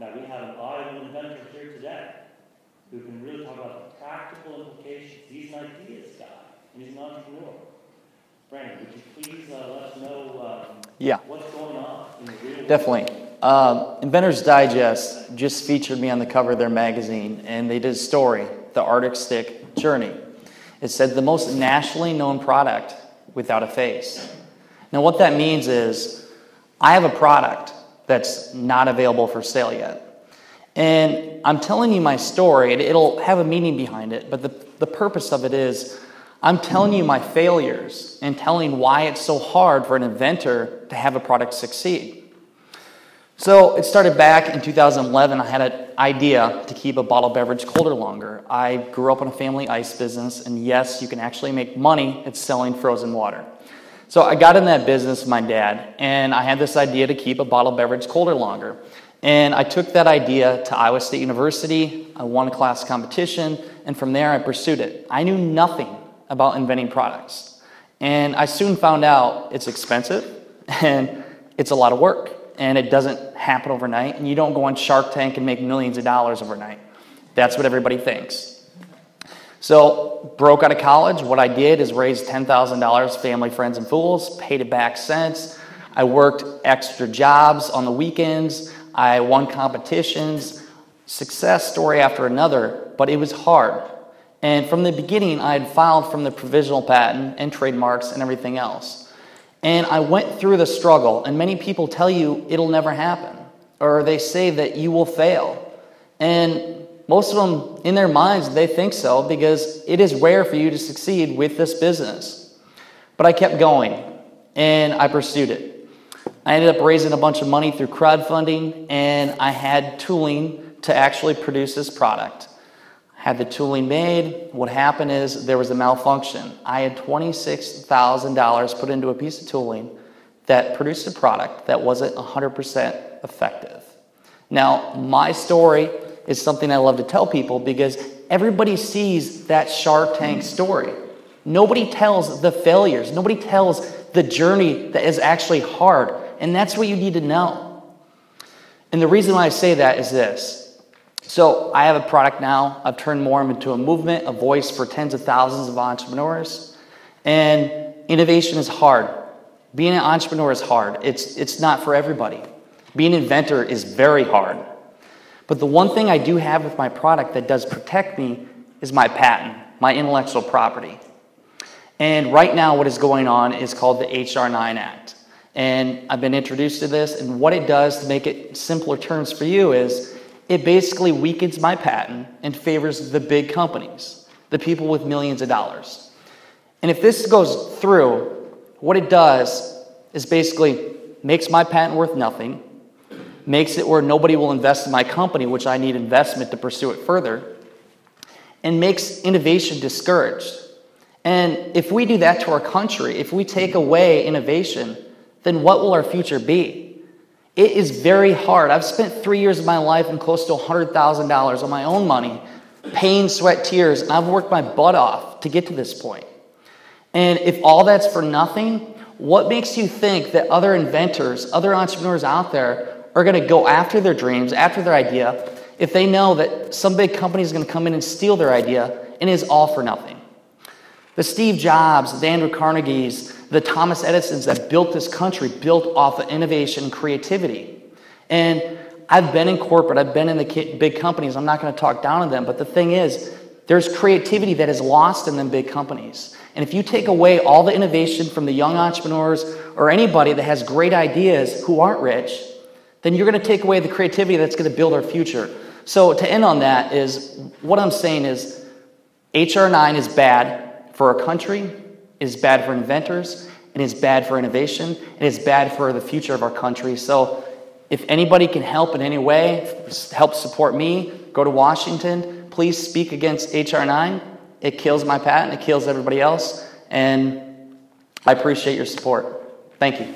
Now, we have an audible inventor here today who can really talk about the practical implications. He's an ideas guy, and he's an entrepreneur. Brandon, would you please let us know what's going on in the real world? Definitely. Inventor's Digest just featured me on the cover of their magazine, and they did a story, The Arctic Stick Journey. It said the most nationally known product without a face. Now what that means is I have a product that's not available for sale yet. And I'm telling you my story, it'll have a meaning behind it, but the purpose of it is I'm telling you my failures and telling why it's so hard for an inventor to have a product succeed. So it started back in 2011. I had an idea to keep a bottled beverage colder longer. I grew up in a family ice business, and yes, you can actually make money at selling frozen water. So I got in that business with my dad, and I had this idea to keep a bottled beverage colder longer. And I took that idea to Iowa State University. I won a class competition, and from there I pursued it. I knew nothing about inventing products. And I soon found out it's expensive, and it's a lot of work. And it doesn't happen overnight, and you don't go on Shark Tank and make millions of dollars overnight. That's what everybody thinks. So, broke out of college, what I did is raise $10,000, family, friends, and fools, paid it back since. I worked extra jobs on the weekends. I won competitions, success story after another, but it was hard. And from the beginning, I had filed from the provisional patent and trademarks and everything else. And I went through the struggle, and many people tell you it'll never happen, or they say that you will fail. And most of them, in their minds, they think so because it is rare for you to succeed with this business. But I kept going, and I pursued it. I ended up raising a bunch of money through crowdfunding, and I had tooling to actually produce this product. Had the tooling made. What happened is there was a malfunction. I had $26,000 put into a piece of tooling that produced a product that wasn't 100% effective. Now, my story is something I love to tell people because everybody sees that Shark Tank story. Nobody tells the failures. Nobody tells the journey that is actually hard. And that's what you need to know. And the reason why I say that is this. So I have a product now. I've turned more into a movement, a voice for tens of thousands of entrepreneurs. And innovation is hard. Being an entrepreneur is hard. It's not for everybody. Being an inventor is very hard. But the one thing I do have with my product that does protect me is my patent, my intellectual property. And right now what is going on is called the H.R.9 Act. And I've been introduced to this, and what it does to make it simpler terms for you is it basically weakens my patent and favors the big companies, the people with millions of dollars. And if this goes through, what it does is basically makes my patent worth nothing, makes it where nobody will invest in my company, which I need investment to pursue it further, and makes innovation discouraged. And if we do that to our country, if we take away innovation, then what will our future be? It is very hard. I've spent 3 years of my life and close to $100,000 on my own money, pain, sweat, tears, and I've worked my butt off to get to this point. And if all that's for nothing, what makes you think that other inventors, other entrepreneurs out there are going to go after their dreams, after their idea, if they know that some big company is going to come in and steal their idea and it is all for nothing? The Steve Jobs, the Andrew Carnegies, the Thomas Edisons that built this country built off of innovation and creativity. And I've been in corporate, I've been in the big companies, I'm not going to talk down on them, but the thing is, there's creativity that is lost in them big companies. And if you take away all the innovation from the young entrepreneurs or anybody that has great ideas who aren't rich, then you're going to take away the creativity that's going to build our future. So to end on that is, what I'm saying is, H.R.9 is bad for our country, is bad for inventors, and is bad for innovation, and is bad for the future of our country. So if anybody can help in any way, help support me, go to Washington, please speak against H.R.9. It kills my patent, it kills everybody else, and I appreciate your support. Thank you.